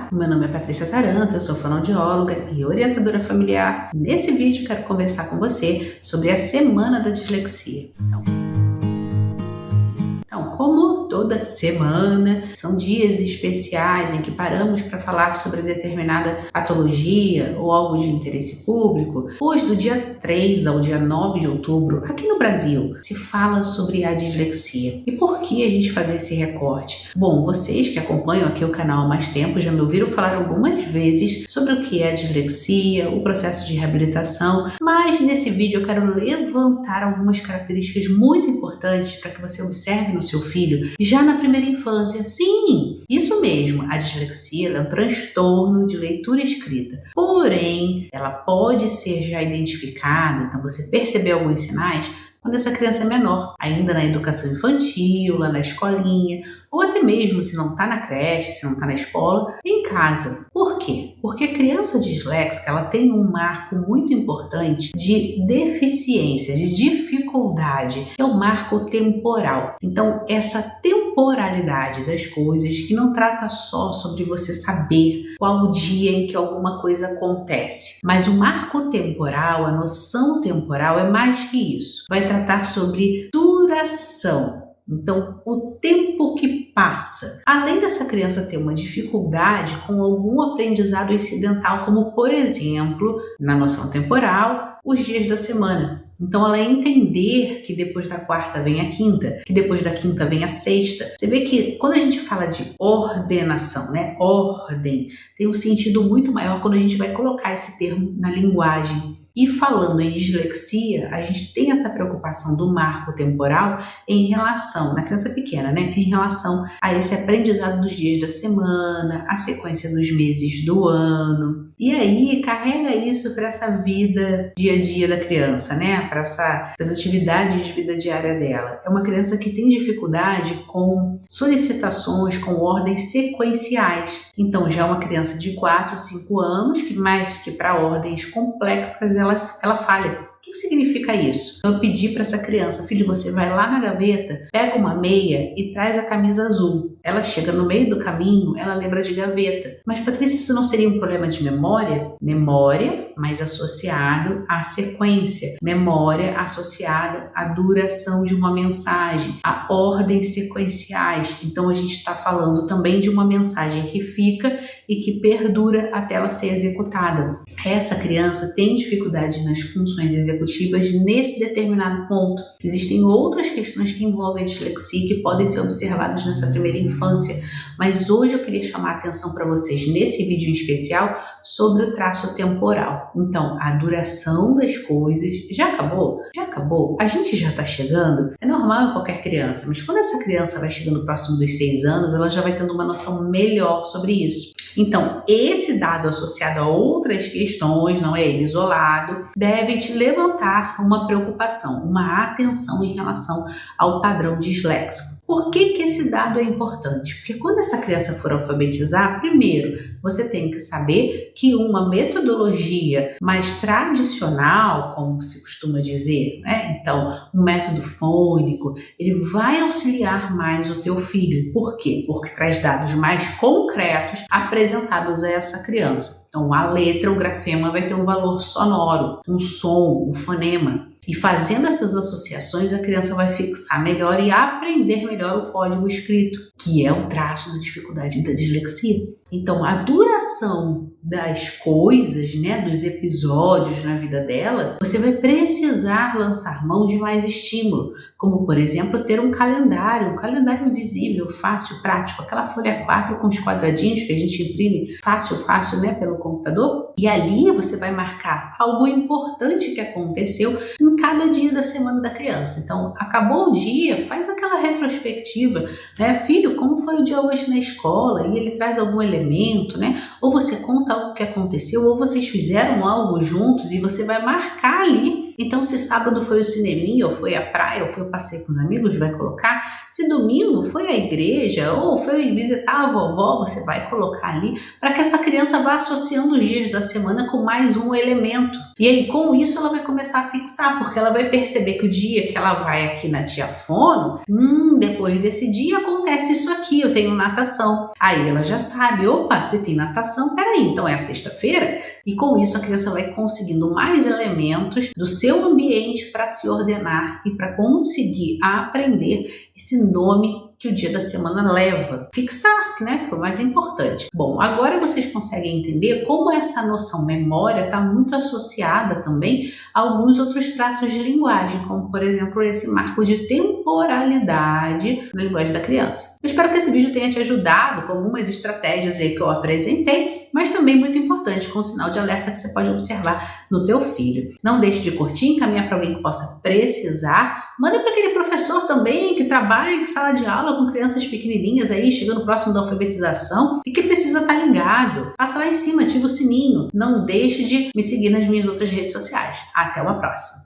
Olá, meu nome é Patrícia Taranto, eu sou fonoaudióloga e orientadora familiar. Nesse vídeo quero conversar com você sobre a Semana da Dislexia. Como toda semana, são dias especiais em que paramos para falar sobre determinada patologia ou algo de interesse público. Hoje, do dia 3 ao dia 9 de outubro, aqui no Brasil, se fala sobre a dislexia. E por que a gente faz esse recorte? Bom, vocês que acompanham aqui o canal há mais tempo já me ouviram falar algumas vezes sobre o que é a dislexia, o processo de reabilitação, mas nesse vídeo eu quero levantar algumas características muito importantes para que você observe no seu filho já na primeira infância. Sim, isso mesmo, a dislexia é um transtorno de leitura e escrita. Porém, ela pode ser já identificada, então você perceber alguns sinais quando essa criança é menor, ainda na educação infantil, lá na escolinha, ou até mesmo se não está na creche, se não está na escola, em casa. Por quê? Porque a criança disléxica ela tem um marco muito importante de deficiência, de dificuldade, que é o marco temporal. Então, essa temporalidade das coisas, que não trata só sobre você saber qual o dia em que alguma coisa acontece, mas o marco temporal, a noção temporal é mais que isso. Vai tratar sobre duração. Então, o tempo que passa. Além dessa criança ter uma dificuldade com algum aprendizado incidental, como, por exemplo, na noção temporal, os dias da semana. Então, ela entender que depois da quarta vem a quinta, que depois da quinta vem a sexta. Você vê que quando a gente fala de ordenação, né? Ordem, tem um sentido muito maior quando a gente vai colocar esse termo na linguagem. E falando em dislexia, a gente tem essa preocupação do marco temporal em relação, na criança pequena, né? Em relação a esse aprendizado dos dias da semana, a sequência dos meses do ano. E aí, carrega isso para essa vida dia a dia da criança, né? Para as atividades de vida diária dela. É uma criança que tem dificuldade com solicitações, com ordens sequenciais. Então, já é uma criança de 4, 5 anos, que mais que para ordens complexas, ela falha. O que significa isso? Eu pedi para essa criança, filho, você vai lá na gaveta, pega uma meia e traz a camisa azul. Ela chega no meio do caminho, ela lembra de gaveta. Mas, Patrícia, isso não seria um problema de memória? Memória, mas associado à sequência. Memória associada à duração de uma mensagem, a ordens sequenciais. Então, a gente está falando também de uma mensagem que fica e que perdura até ela ser executada. Essa criança tem dificuldade nas funções executivas nesse determinado ponto. Existem outras questões que envolvem a dislexia que podem ser observadas nessa primeira infância, mas hoje eu queria chamar a atenção para vocês nesse vídeo em especial sobre o traço temporal. Então, a duração das coisas. Já acabou? Já acabou? A gente já está chegando? É normal em qualquer criança, mas quando essa criança vai chegando próximo dos 6 anos, ela já vai tendo uma noção melhor sobre isso. Então, esse dado associado a outras questões, não é ele isolado, deve te levantar uma preocupação, uma atenção em relação ao padrão disléxico. Por que esse dado é importante? Porque quando essa criança for alfabetizar, primeiro, você tem que saber que uma metodologia mais tradicional, como se costuma dizer, né? Então, um método fônico, ele vai auxiliar mais o teu filho. Por quê? Porque traz dados mais concretos apresentados a essa criança. Então, a letra, o grafema vai ter um valor sonoro, um som, um fonema. E fazendo essas associações, a criança vai fixar melhor e aprender melhor o código escrito, que é o traço da dificuldade da dislexia. Então, a duração das coisas, né, dos episódios na vida dela, você vai precisar lançar mão de mais estímulo, como, por exemplo, ter um calendário visível, fácil, prático, aquela folha 4 com os quadradinhos que a gente imprime fácil, né, pelo computador. E ali você vai marcar algo importante que aconteceu em cada dia da semana da criança. Então, acabou o dia, faz aquela retrospectiva, né? Filho, como foi o dia hoje na escola? E ele traz algum elemento, né? Ou você conta algo que aconteceu, ou vocês fizeram algo juntos e você vai marcar ali. Então, se sábado foi o cineminha, ou foi a praia, ou foi o passeio com os amigos, vai colocar. Se domingo foi a igreja, ou foi visitar a vovó, você vai colocar ali, para que essa criança vá associando os dias da semana com mais um elemento. E aí, com isso, ela vai começar a fixar, porque ela vai perceber que o dia que ela vai aqui na tia Fono, depois desse dia aconteceu acontece isso aqui, eu tenho natação. Aí ela já sabe, opa, se tem natação, peraí, então é a sexta-feira? E com isso a criança vai conseguindo mais elementos do seu ambiente para se ordenar e para conseguir aprender esse nome que o dia da semana leva. Fixar, né? Foi o mais importante. Bom, agora vocês conseguem entender como essa noção memória está muito associada também a alguns outros traços de linguagem, como por exemplo esse marco de temporalidade na linguagem da criança. Eu espero que esse vídeo tenha te ajudado com algumas estratégias aí que eu apresentei, mas também muito importante, com o sinal de alerta que você pode observar no teu filho. Não deixe de curtir, encaminhar para alguém que possa precisar. Manda para aquele professor também que trabalha em sala de aula com crianças pequenininhas aí, chegando próximo da alfabetização e que precisa estar ligado. Passa lá em cima, ativa o sininho. Não deixe de me seguir nas minhas outras redes sociais. Até uma próxima!